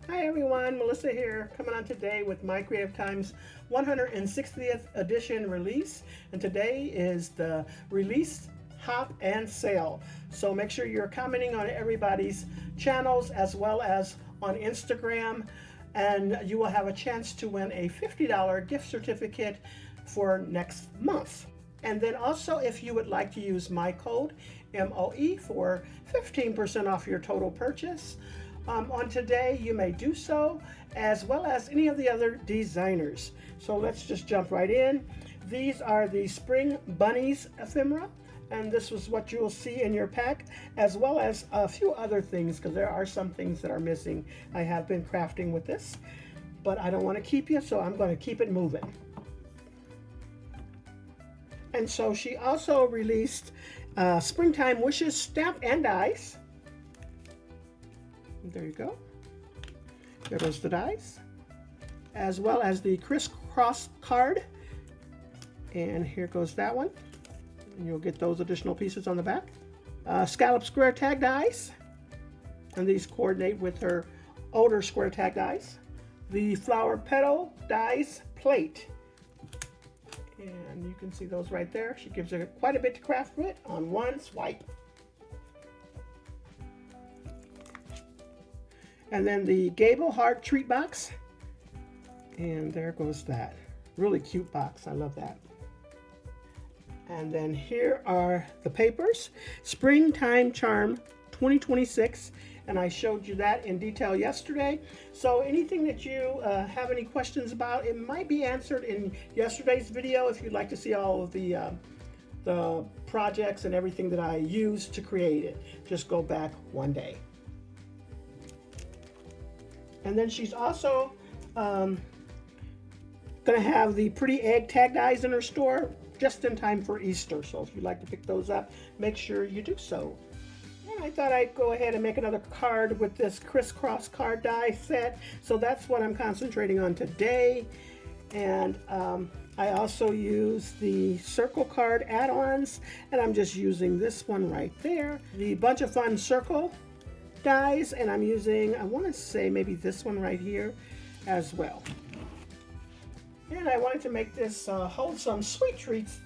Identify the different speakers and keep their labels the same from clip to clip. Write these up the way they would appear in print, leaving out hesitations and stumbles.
Speaker 1: Hi everyone, Melissa here, coming on today with My Creative Time's 160th edition release. And today is the release hop and sale. So make sure you're commenting on everybody's channels as well as on Instagram, and you will have a chance to win a $50 gift certificate for next month. And then also, if you would like to use my code MOE for 15% off your total purchase on today, you may do so, as well as any of the other designers. So let's just jump right in. These are the Spring Bunnies ephemera, and this was what you will see in your pack, as well as a few other things, because there are some things that are missing. I have been crafting with this, but I don't want to keep you, so I'm going to keep it moving. And so she also released Springtime Wishes stamp and dies. There you go. There goes the dies, as well as the crisscross card. And here goes that one. And you'll get those additional pieces on the back. Scallop square tag dies, and these coordinate with her older square tag dies. The flower petal dies plate, and you can see those right there. She gives her quite a bit to craft with on one swipe. And then the Gable Heart treat box, and there goes that. Really cute box, I love that. And then here are the papers. Springtime Charm 2026, and I showed you that in detail yesterday. So anything that you have any questions about, it might be answered in yesterday's video. If you'd like to see all of the projects and everything that I used to create it, just go back one day. And then she's also going to have the pretty egg tag dies in her store just in time for Easter. So if you'd like to pick those up, make sure you do so. And I thought I'd go ahead and make another card with this crisscross card die set. So that's what I'm concentrating on today. And I also use the circle card add-ons, and I'm just using this one right there. The Bunch of Fun circle dies, and I'm using, I want to say maybe this one right here as well. And I wanted to make this hold some sweet treats,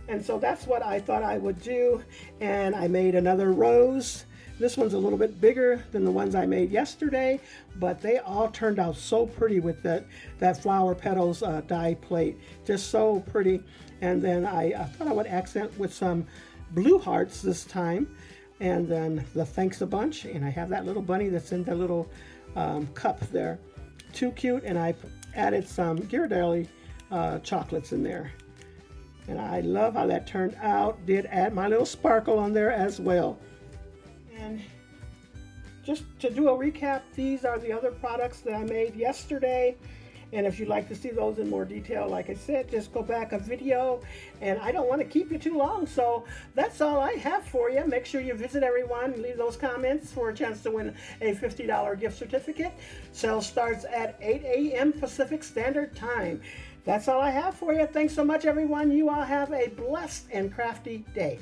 Speaker 1: and so that's what I thought I would do. And I made another rose. This one's a little bit bigger than the ones I made yesterday, but they all turned out so pretty with that flower petals die plate, just so pretty. And then I thought I would accent with some blue hearts this time. And then the thanks a bunch, and I have that little bunny that's in the little cup there. Too cute, and I added some Ghirardelli chocolates in there. And I love how that turned out. Did add my little sparkle on there as well. And just to do a recap, these are the other products that I made yesterday. And if you'd like to see those in more detail, like I said, just go back a video, and I don't want to keep you too long. So that's all I have for you. Make sure you visit everyone and leave those comments for a chance to win a $50 gift certificate. Sale starts at 8 a.m. Pacific Standard Time. That's all I have for you. Thanks so much, everyone. You all have a blessed and crafty day.